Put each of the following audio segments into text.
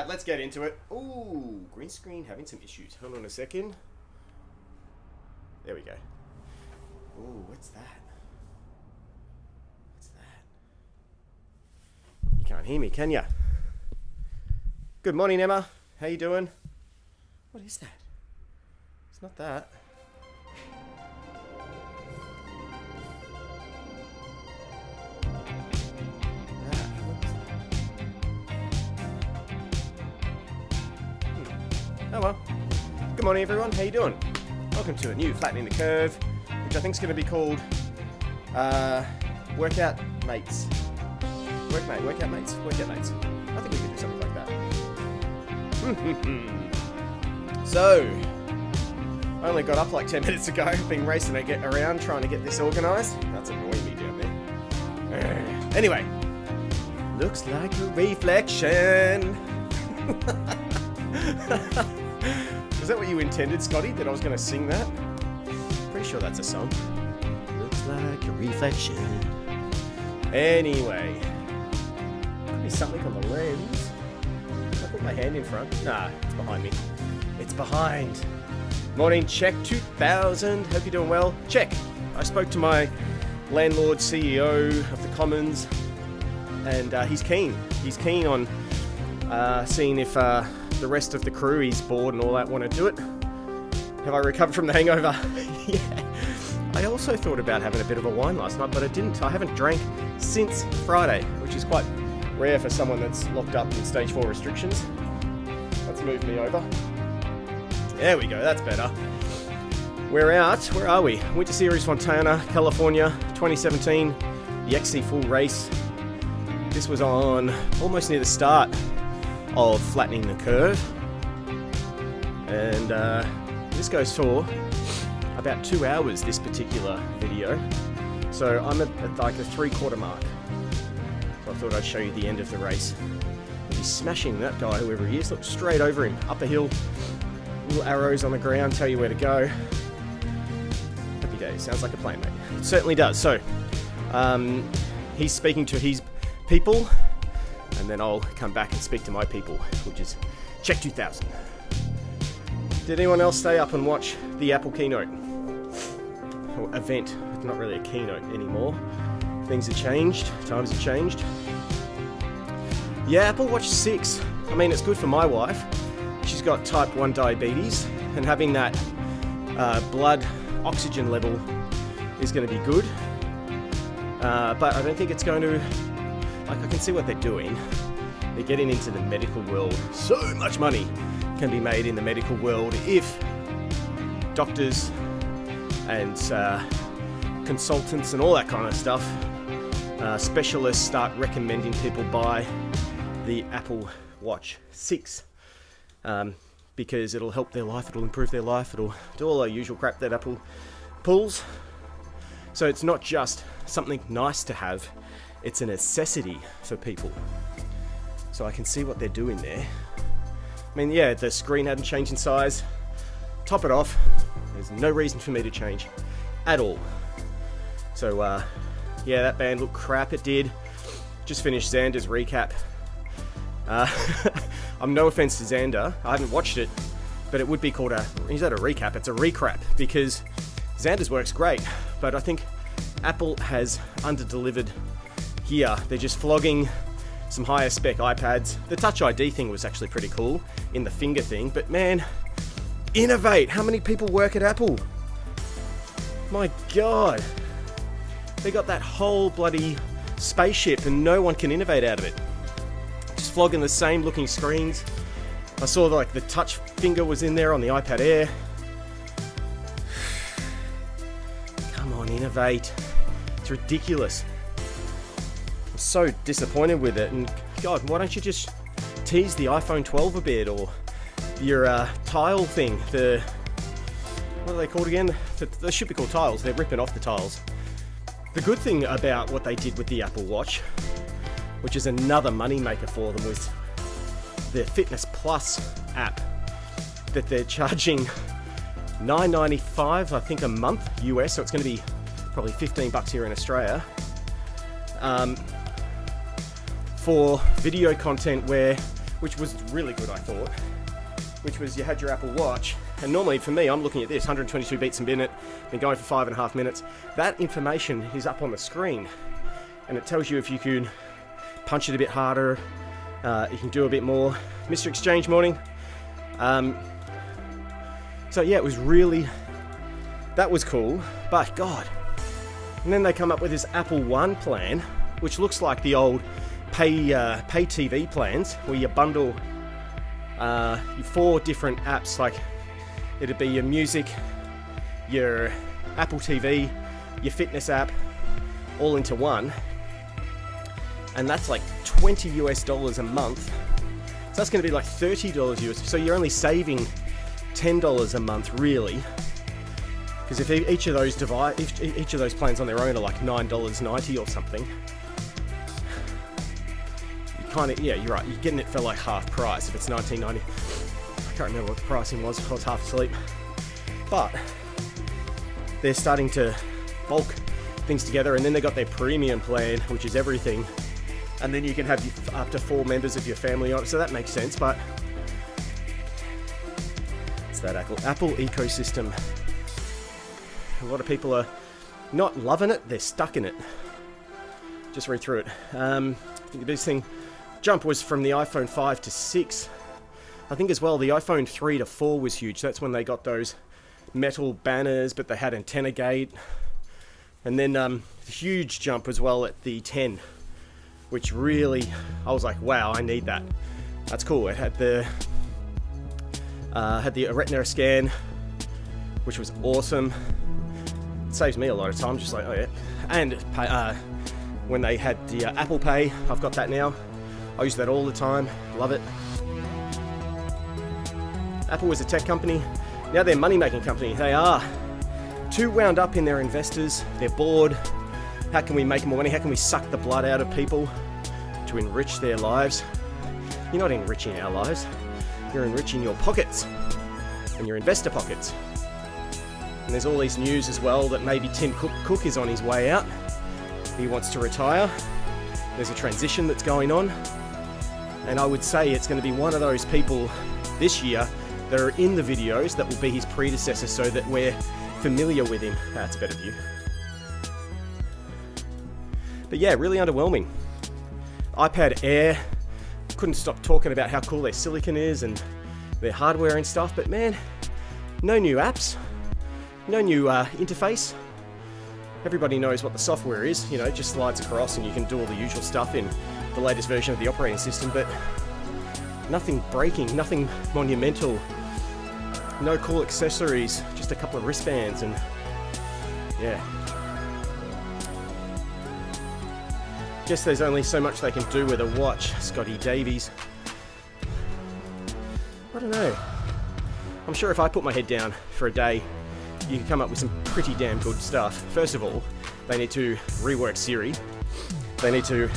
Alright, let's get into it. Ooh, green screen having some issues. Hold on a second. There we go. Ooh, what's that? What's that? You can't hear me, can ya? Good morning, Emma. How you doing? What is that? It's not that. Oh well. Good morning, everyone. How you doing? Welcome to a new Flattening the Curve, which I think is going to be called Workout Mates. Workout Mates? Workout Mates. I think we could do something like that. So, I only got up like 10 minutes ago. Been racing to get around trying to get this organised. That's annoying me down there. Anyway, looks like a reflection. Is that what you intended, Scotty? That I was going to sing that? Pretty sure that's a song. Looks like a reflection. Anyway. Could be something on the lens. Can I put my hand in front? Nah, it's behind me. It's behind. Morning, Check 2000. Hope you're doing well. Check. I spoke to my landlord, CEO of the Commons, and he's keen. He's keen on seeing if the rest of the crew, he's bored and all that, want to do it. Have I recovered from the hangover? Yeah. I also thought about having a bit of a wine last night, but I didn't. I haven't drank since Friday, which is quite rare for someone that's locked up in stage 4 restrictions. Let's move me over. There we go, that's better. We're out. Where are we? Winter Series Fontana, California, 2017. The XC Full Race. This was on almost near the start of Flattening the Curve, and this goes for about 2 hours, this particular video, so I'm at like the 3/4 mark, so I thought I'd show you the end of the race. He's smashing that guy, whoever he is. Look straight over him, up a hill, little arrows on the ground tell you where to go. Happy days. Sounds like a plan, mate. It certainly does. So he's speaking to his people, and then I'll come back and speak to my people, which is Check 2000. Did anyone else stay up and watch the Apple keynote? Or event. It's not really a keynote anymore. Things have changed. Times have changed. Yeah, Apple Watch 6. I mean, it's good for my wife. She's got type 1 diabetes, and having that blood oxygen level is going to be good. But I don't think it's going to... Like, I can see what they're doing. They're getting into the medical world. So much money can be made in the medical world if doctors and consultants and all that kind of stuff, specialists start recommending people buy the Apple Watch 6. Because it'll help their life, it'll improve their life, it'll do all the usual crap that Apple pulls. So it's not just something nice to have, it's a necessity for people. So I can see what they're doing there. I mean, yeah, the screen hadn't changed in size. Top it off. There's no reason for me to change at all. So, yeah, that band looked crap. It did. Just finished Xander's recap. I'm no offense to Xander. I haven't watched it, but it would be called is that a recap? It's a recrap, because Xander's works great, but I think Apple has under-delivered here. They're just flogging some higher spec iPads. The Touch ID thing was actually pretty cool in the finger thing, but man, innovate. How many people work at Apple? My God. They got that whole bloody spaceship and no one can innovate out of it. Just flogging the same looking screens. I saw like the touch finger was in there on the iPad Air. Come on, innovate. It's ridiculous. I'm so disappointed with it, and God, why don't you just tease the iPhone 12 a bit, or your tile thing, what are they called again? They should be called tiles. They're ripping off the tiles. The good thing about what they did with the Apple Watch, which is another money maker for them, was their Fitness Plus app that they're charging $9.95, I think, a month US, so it's going to be probably $15 here in Australia, for video content where which was really good, I thought, which was you had your Apple Watch, and normally for me, I'm looking at this, 122 beats a minute, been going for 5.5 minutes. That information is up on the screen, and it tells you if you can punch it a bit harder, you can do a bit more. Mr. Exchange morning. So yeah, it was really, that was cool, but God. And then they come up with this Apple One plan, which looks like the old pay TV plans, where you bundle 4 different apps, like it'd be your music, your Apple TV, your fitness app, all into one. And that's like $20 US a month. So that's going to be like $30 US. So you're only saving $10 a month, really. Because if each of those plans on their own are like $9.90 or something, you kind of, yeah, you're right. You're getting it for like half price if it's $19.90. I can't remember what the pricing was. I was half asleep. But they're starting to bulk things together, and then they got their premium plan, which is everything. And then you can have up to 4 members of your family on it, so that makes sense. But it's that Apple ecosystem. A lot of people are not loving it; they're stuck in it. Just read through it. I think the biggest thing jump was from the iPhone 5 to 6. I think as well the iPhone 3 to 4 was huge. That's when they got those metal banners, but they had antenna gate. And then the huge jump as well at the 10. Which really, I was like, wow, I need that. That's cool. It had the retina scan, which was awesome. It saves me a lot of time, just like, oh yeah. And when they had the Apple Pay, I've got that now. I use that all the time. Love it. Apple was a tech company. Now they're a money-making company. They are too wound up in their investors. They're bored. How can we make more money? How can we suck the blood out of people to enrich their lives? You're not enriching our lives. You're enriching your pockets and your investor pockets. And there's all these news as well that maybe Tim Cook is on his way out. He wants to retire. There's a transition that's going on. And I would say it's going to be one of those people this year that are in the videos that will be his predecessor, so that we're familiar with him. That's a better view. But yeah, really underwhelming. iPad Air, couldn't stop talking about how cool their silicon is and their hardware and stuff, but man, no new apps, no new interface. Everybody knows what the software is, you know, it just slides across and you can do all the usual stuff in the latest version of the operating system, but nothing breaking, nothing monumental, no cool accessories, just a couple of wristbands, and yeah. Guess there's only so much they can do with a watch, Scotty Davies. I don't know. I'm sure if I put my head down for a day, you can come up with some pretty damn good stuff. First of all, they need to rework Siri. They need to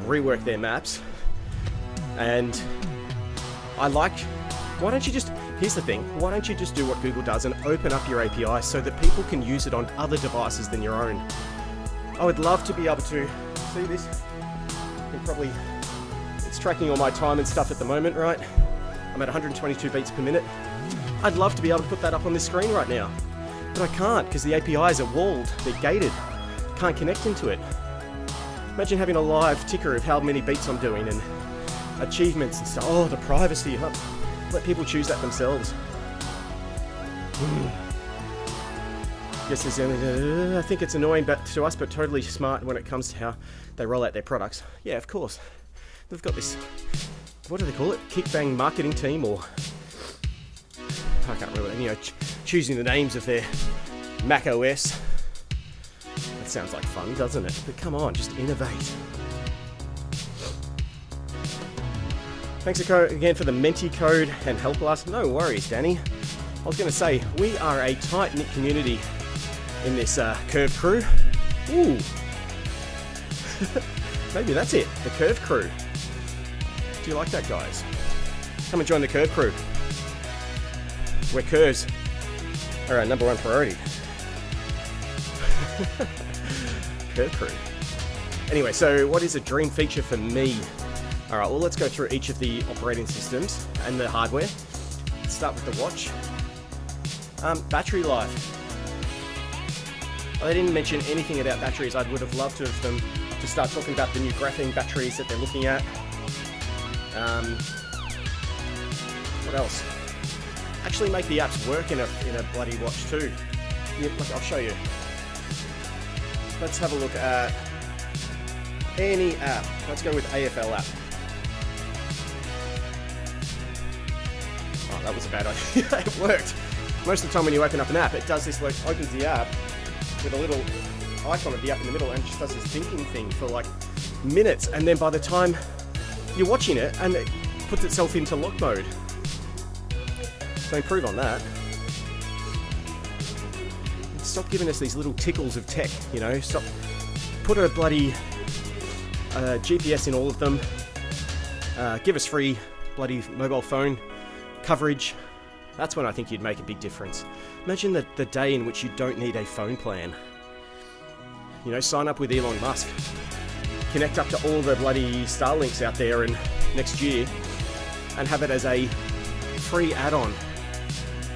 rework their maps. And I like, why don't you just, here's the thing, why don't you just do what Google does and open up your API so that people can use it on other devices than your own? I would love to be able to see this. It's tracking all my time and stuff at the moment, right? I'm at 122 beats per minute. I'd love to be able to put that up on this screen right now, but I can't because the APIs are walled, they're gated. Can't connect into it. Imagine having a live ticker of how many beats I'm doing and achievements and stuff. Oh, the privacy. Let people choose that themselves. Guess there's only, I think it's annoying to us, but totally smart when it comes to how they roll out their products. Yeah, of course. They've got this, what do they call it? Kickbang marketing team, or I can't remember, you know, choosing the names of their Mac OS. That sounds like fun, doesn't it? But come on, just innovate. Thanks again for the Menti code and help us. No worries, Danny. I was going to say, we are a tight-knit community in this Curve crew. Ooh. Maybe that's it, the Curve crew. Do you like that, guys? Come and join the Curve crew. Where curves are our #1 priority. Curve crew. Anyway, so what is a dream feature for me? All right, well, let's go through each of the operating systems and the hardware. Let's start with the watch. Battery life. They didn't mention anything about batteries. I would have loved to have them to start talking about the new graphene batteries that they're looking at. What else? Actually make the apps work in a bloody watch too. Yeah, look, I'll show you. Let's have a look at any app. Let's go with AFL app. Oh, that was a bad idea. It worked. Most of the time when you open up an app, it does this, like, opens the app with a little icon of the app in the middle and just does this thinking thing for like minutes, and then by the time you're watching it, and it puts itself into lock mode. So improve on that. Stop giving us these little tickles of tech, you know. Stop. Put a bloody GPS in all of them. Give us free bloody mobile phone coverage. That's when I think you'd make a big difference. Imagine the day in which you don't need a phone plan. You know, sign up with Elon Musk. Connect up to all the bloody Starlinks out there and next year, and have it as a free add-on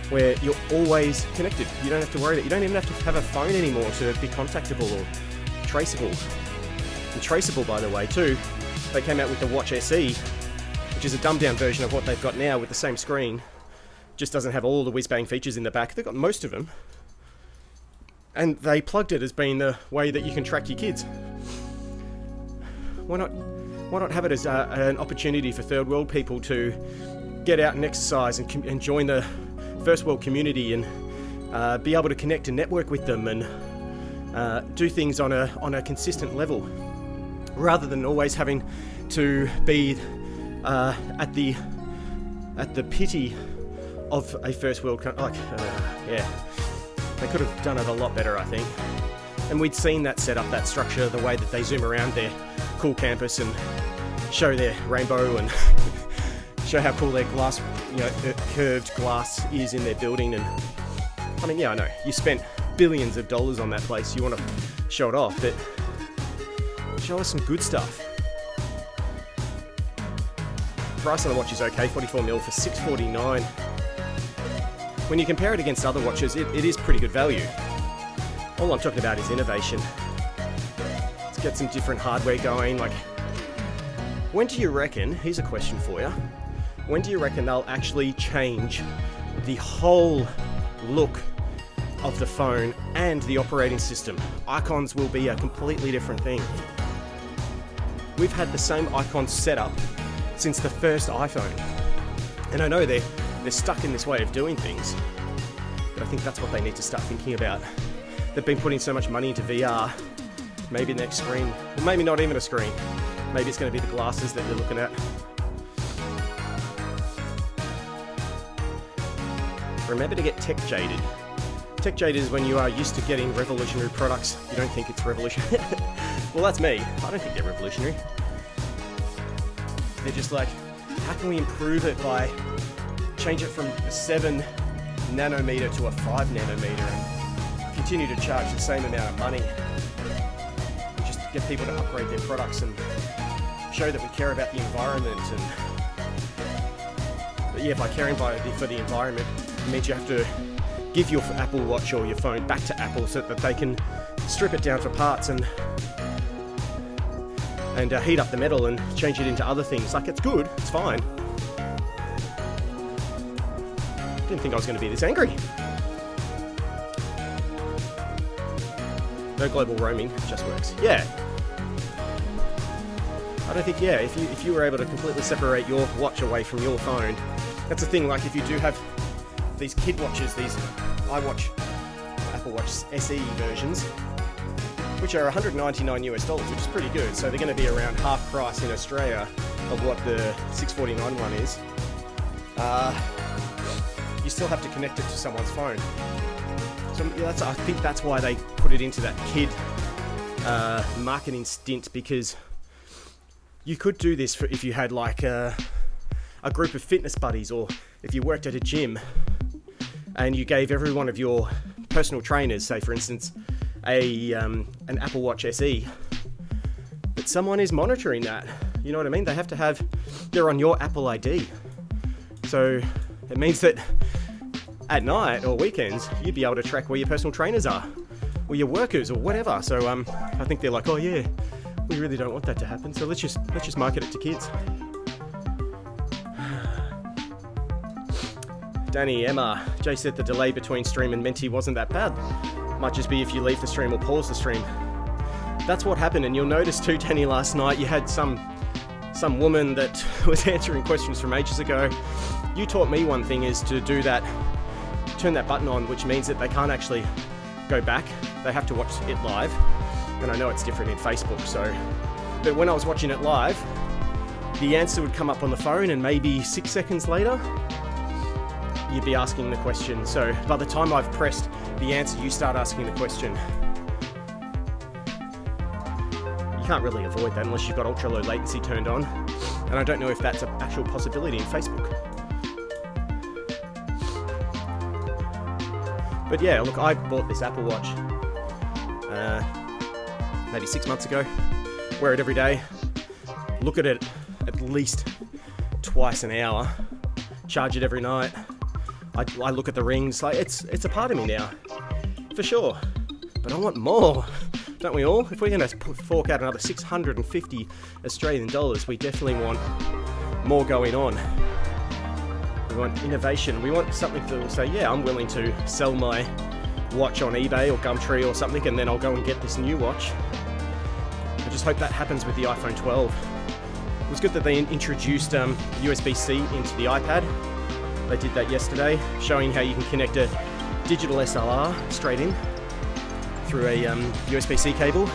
where you're always connected. You don't have to worry that you don't even have to have a phone anymore to be contactable or traceable. And traceable, by the way, too. They came out with the Watch SE, which is a dumbed-down version of what they've got now with the same screen. Just doesn't have all the whiz-bang features in the back. They've got most of them. And they plugged it as being the way that you can track your kids. Why not have it as an opportunity for third world people to get out and exercise and join the first world community and be able to connect and network with them and do things on a consistent level, rather than always having to be at the pity of a first world yeah, they could have done it a lot better, I think. And we'd seen that setup, that structure, the way that they zoom around their cool campus and show their rainbow and show how cool their glass, you know, curved glass is in their building. And I mean, yeah, I know you spent billions of dollars on that place. You want to show it off, but show us some good stuff. Price on the watch is okay, 44mm for $649. When you compare it against other watches, it is pretty good value. All I'm talking about is innovation. Let's get some different hardware going. Like, when do you reckon, here's a question for you, when do you reckon they'll actually change the whole look of the phone and the operating system? Icons will be a completely different thing. We've had the same icons set up since the first iPhone. And I know they're stuck in this way of doing things, but I think that's what they need to start thinking about. They've been putting so much money into VR. Maybe the next screen, or maybe not even a screen. Maybe it's going to be the glasses that they're looking at. Remember to get tech jaded. Tech jaded is when you are used to getting revolutionary products. You don't think it's revolutionary. Well, that's me. I don't think they're revolutionary. They're just like, how can we improve it by change it from a 7 nanometer to a 5 nanometer and continue to charge the same amount of money? Just get people to upgrade their products and show that we care about the environment. But yeah, by caring for the environment, it means you have to give your Apple Watch or your phone back to Apple so that they can strip it down for parts and heat up the metal and change it into other things. Like, it's good, it's fine. Didn't think I was going to be this angry. No global roaming, it just works. Yeah. I don't think, yeah, if you were able to completely separate your watch away from your phone, that's the thing. Like, if you do have these kid watches, these iWatch, Apple Watch SE versions, which are $199 US, which is pretty good. So they're going to be around half price in Australia of what the $649 one is. You still have to connect it to someone's phone. So yeah, I think that's why they put it into that kid marketing stint, because you could do this if you had like a group of fitness buddies, or if you worked at a gym and you gave every one of your personal trainers, say for instance, an Apple Watch SE, but someone is monitoring that. You know what I mean? They have to have, they're on your Apple ID. So it means that at night or weekends, you'd be able to track where your personal trainers are, or your workers, or whatever. So I think they're like, oh yeah, we really don't want that to happen. So let's just market it to kids. Danny, Emma, Jay said the delay between stream and Menti wasn't that bad. Might just be if you leave the stream or pause the stream. That's what happened, and you'll notice too, Danny, last night you had some woman that was answering questions from ages ago. You taught me one thing is to do that, turn that button on, which means that they can't actually go back. They have to watch it live. And I know it's different in Facebook, so. But when I was watching it live, the answer would come up on the phone, and maybe 6 seconds later, you'd be asking the question. So by the time I've pressed the answer, you start asking the question. You can't really avoid that unless you've got ultra low latency turned on. And I don't know if that's an actual possibility in Facebook. But yeah, look, I bought this Apple Watch maybe 6 months ago. Wear it every day. Look at it at least twice an hour. Charge it every night. I look at the rings, like it's a part of me now, for sure. But I want more, don't we all? If we're going to fork out another 650 Australian dollars, we definitely want more going on. We want innovation. We want something that will say, yeah, I'm willing to sell my watch on eBay or Gumtree or something, and then I'll go and get this new watch. I just hope that happens with the iPhone 12. It was good that they introduced USB-C into the iPad. They did that yesterday, showing how you can connect a digital SLR straight in through a USB-C cable.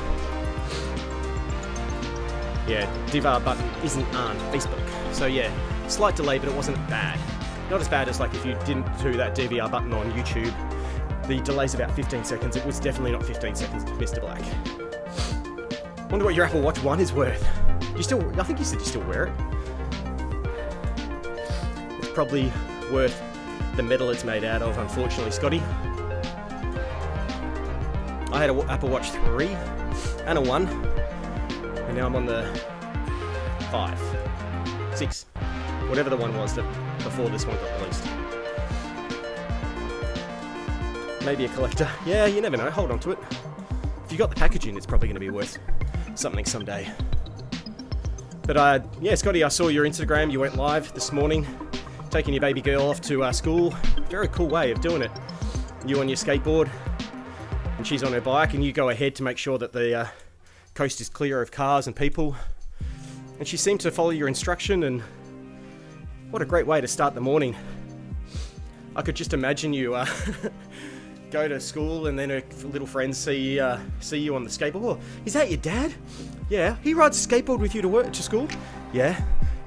Yeah, DVR button isn't on Facebook. So yeah, slight delay, but it wasn't bad. Not as bad as like if you didn't do that DVR button on YouTube. The delay's about 15 seconds. It was definitely not 15 seconds, Mr. Black. Wonder what your Apple Watch 1 is worth. I think you said you still wear it. It's probably worth the metal it's made out of, unfortunately, Scotty. I had an Apple Watch 3 and a 1, and now I'm on the 5, 6, whatever the one was that before this one got released. Maybe a collector. Yeah, you never know. Hold on to it. If you got the packaging, it's probably going to be worth something someday. But yeah, Scotty, I saw your Instagram. You went live this morning, taking your baby girl off to school. Very cool way of doing it. You on your skateboard, and she's on her bike, and you go ahead to make sure that the coast is clear of cars and people. And she seemed to follow your instruction, and what a great way to start the morning. I could just imagine you go to school, and then her little friends see you on the skateboard. Oh, is that your dad? Yeah. He rides a skateboard with you to school? Yeah.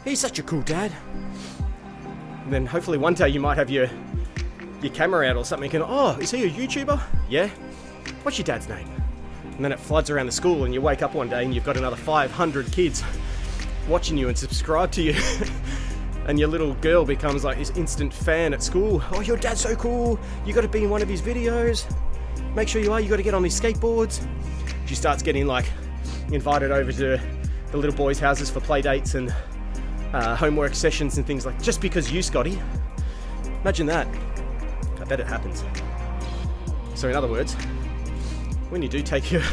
He's such a cool dad. And then hopefully one day you might have your camera out or something, and oh, is he a YouTuber? Yeah. What's your dad's name? And then it floods around the school, and you wake up one day and you've got another 500 kids watching you and subscribe to you. And your little girl becomes like this instant fan at school. Oh, your dad's so cool. You got to be in one of his videos. Make sure you are. You got to get on these skateboards. She starts getting like invited over to the little boys' houses for play dates and homework sessions and things like. Just because you, Scotty. Imagine that. I bet it happens. So in other words, when you do take your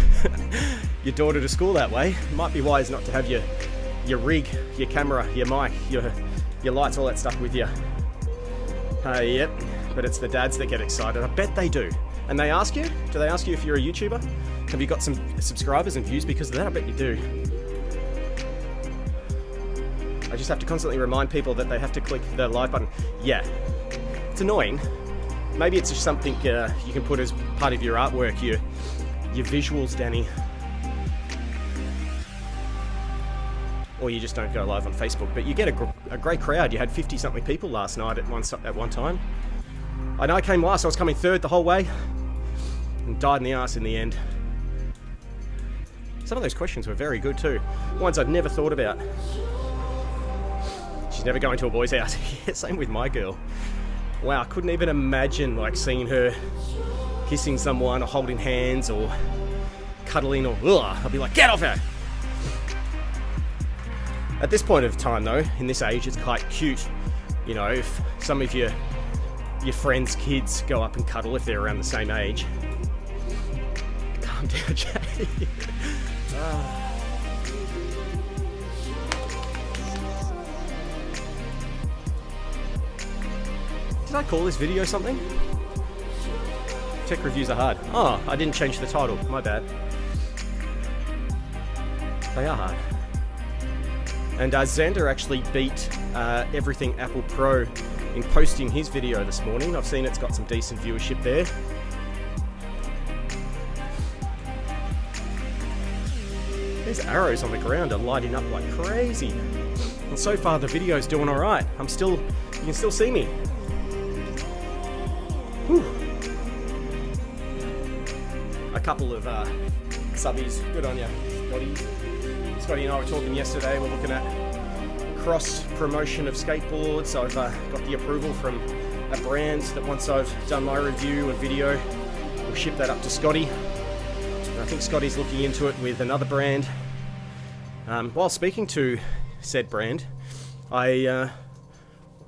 daughter to school that way, it might be wise not to have your rig, your camera, your mic, your lights, all that stuff with you. Yep, but it's the dads that get excited. I bet they do. And they ask you? Do they ask you if you're a YouTuber? Have you got some subscribers and views because of that? I bet you do. I just have to constantly remind people that they have to click the like button. Yeah, it's annoying. Maybe it's just something you can put as part of your artwork, your visuals, Danny. Or you just don't go live on Facebook. But you get a great crowd. You had 50-something people last night at one time. I know I came last. I was coming third the whole way. And died in the arse in the end. Some of those questions were very good too. Ones I'd never thought about. She's never going to a boy's house. Yeah, same with my girl. Wow, I couldn't even imagine like seeing her kissing someone or holding hands or cuddling or ugh. I'd be like, get off her! At this point of time though, in this age, it's quite cute. You know, if some of your friends' kids go up and cuddle if they're around the same age. Calm down, Jay. Did I call this video something? Tech reviews are hard. Oh, I didn't change the title. My bad. They are hard. And Xander actually beat Everything Apple Pro in posting his video this morning. I've seen it's got some decent viewership there. These arrows on the ground are lighting up like crazy. And so far the video's doing alright. You can still see me. Whew. A couple of subbies, good on you, Scotty and I were talking yesterday. We're looking at cross promotion of skateboards. I've got the approval from a brand that once I've done my review and video, we'll ship that up to Scotty. And I think Scotty's looking into it with another brand. While speaking to said brand, I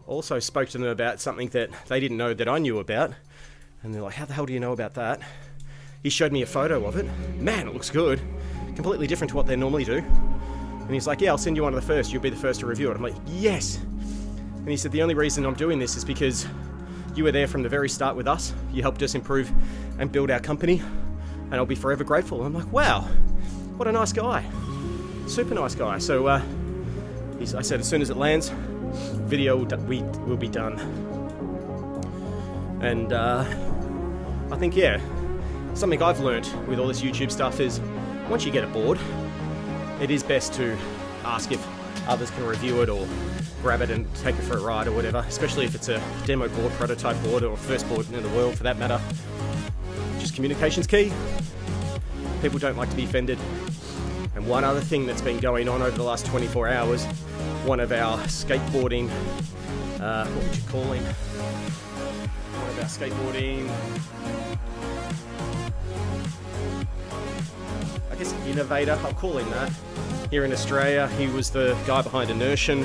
also spoke to them about something that they didn't know that I knew about. And they're like, how the hell do you know about that? He showed me a photo of it. Man, it looks good. Completely different to what they normally do. And he's like, yeah, I'll send you one of the first. You'll be the first to review it. I'm like, yes. And he said, the only reason I'm doing this is because you were there from the very start with us. You helped us improve and build our company. And I'll be forever grateful. I'm like, wow, what a nice guy. Super nice guy. So I said, as soon as it lands, video will be done. And I think, yeah, something I've learned with all this YouTube stuff is once you get a board, it is best to ask if others can review it or grab it and take it for a ride or whatever, especially if it's a demo board, prototype board, or first board in the world for that matter. Just communication's key. People don't like to be offended. And one other thing that's been going on over the last 24 hours, one of our skateboarding, what would you call him? One of our skateboarding, I guess innovator, I'll call him that. Here in Australia, he was the guy behind Inertian,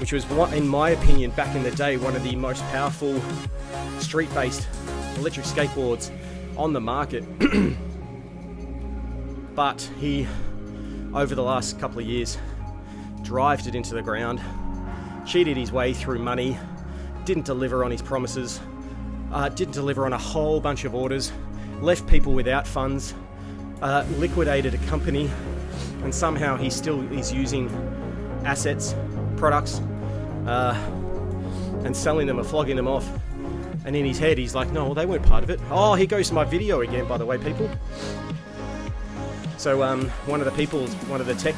which was, in my opinion, back in the day, one of the most powerful street-based electric skateboards on the market. But he, over the last couple of years, drived it into the ground, cheated his way through money, didn't deliver on his promises, didn't deliver on a whole bunch of orders, left people without funds, liquidated a company, and somehow he still is using assets, products, and selling them or flogging them off. And in his head, he's like, no, well, they weren't part of it. Oh, here goes my video again, by the way, people. So one of the tech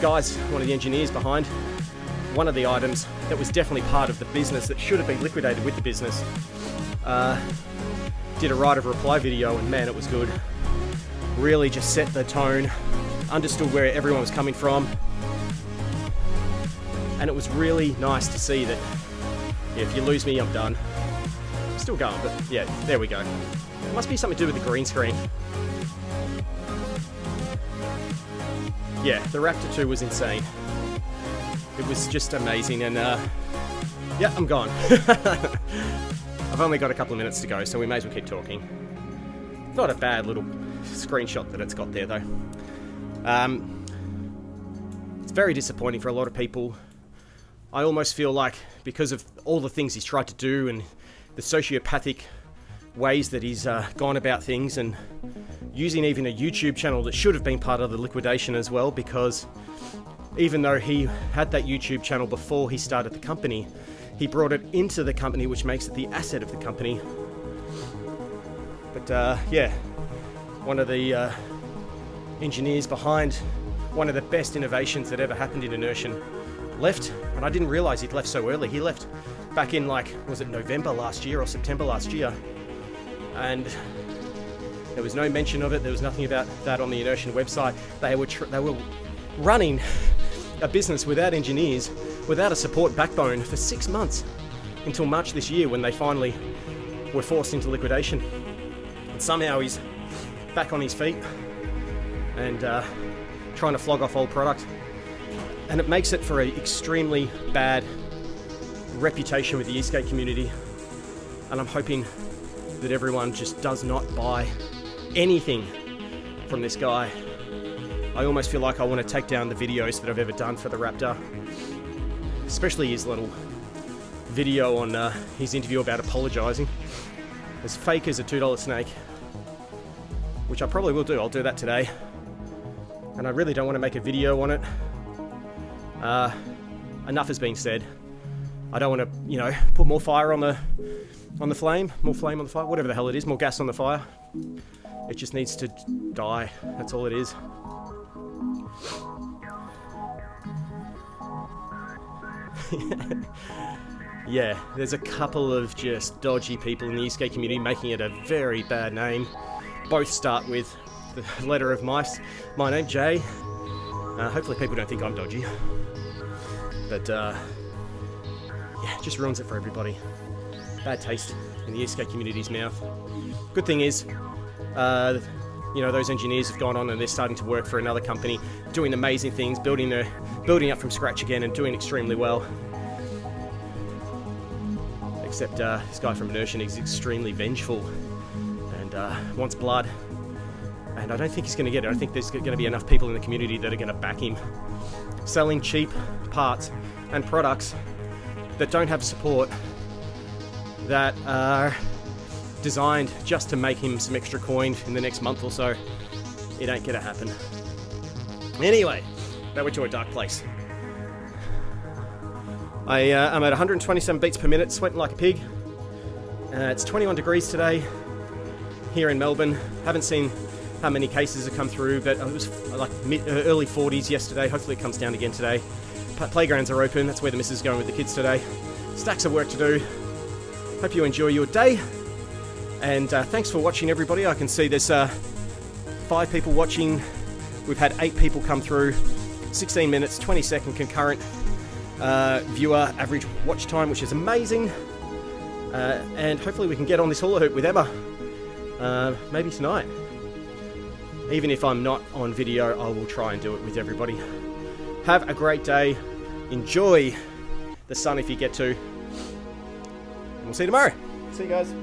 guys, one of the engineers behind one of the items that was definitely part of the business that should have been liquidated with the business, did a right of reply video, and man, it was good. Really just set the tone, understood where everyone was coming from, and it was really nice to see that, yeah, if you lose me, I'm done. I'm still going, but yeah, there we go. It must be something to do with the green screen. Yeah, the Raptor 2 was insane. It was just amazing, and yeah, I'm gone. I've only got a couple of minutes to go, so we may as well keep talking. Not a bad little screenshot that it's got there, though. It's very disappointing for a lot of people. I almost feel like, because of all the things he's tried to do and the sociopathic ways that he's gone about things, and using even a YouTube channel that should have been part of the liquidation as well, because even though he had that YouTube channel before he started the company, he brought it into the company, which makes it the asset of the company. But yeah, one of the engineers behind one of the best innovations that ever happened in Inertian left, and I didn't realize he'd left so early. He left back in, like, was it November last year or September last year? And there was no mention of it. There was nothing about that on the Inertian website. They were running a business without engineers, without a support backbone for 6 months, until March this year, when they finally were forced into liquidation. And somehow he's back on his feet and trying to flog off old product. And it makes it for an extremely bad reputation with the e-skate community. And I'm hoping that everyone just does not buy anything from this guy. I almost feel like I want to take down the videos that I've ever done for the Raptor. Especially his little video on his interview about apologising. As fake as a $2 snake. Which I probably will do. I'll do that today. And I really don't want to make a video on it. Enough has been said. I don't want to, you know, put more fire on the flame. More flame on the fire. Whatever the hell it is. More gas on the fire. It just needs to die. That's all it is. Yeah, there's a couple of just dodgy people in the e-skate community making it a very bad name. Both start with the letter of my name, J. Hopefully people don't think I'm dodgy. But, yeah, it just ruins it for everybody. Bad taste in the e-skate community's mouth. Good thing is, you know, those engineers have gone on and they're starting to work for another company, doing amazing things, building up from scratch again and doing extremely well. Except this guy from Inertian is extremely vengeful and wants blood. And I don't think he's going to get it. I think there's going to be enough people in the community that are going to back him. Selling cheap parts and products that don't have support, that are designed just to make him some extra coin in the next month or so. It ain't going to happen. Anyway, that went to a dark place. I'm at 127 beats per minute, sweating like a pig. It's 21 degrees today here in Melbourne. Haven't seen how many cases have come through, but it was like early 40s yesterday. Hopefully it comes down again today. Playgrounds are open. That's where the missus is going with the kids today. Stacks of work to do. Hope you enjoy your day. And thanks for watching, everybody. I can see there's 5 people watching. We've had 8 people come through. 16 minutes, 20-second concurrent viewer average watch time, which is amazing. And hopefully we can get on this hula hoop with Emma. Maybe tonight. Even if I'm not on video, I will try and do it with everybody. Have a great day. Enjoy the sun if you get to. And we'll see you tomorrow. See you guys.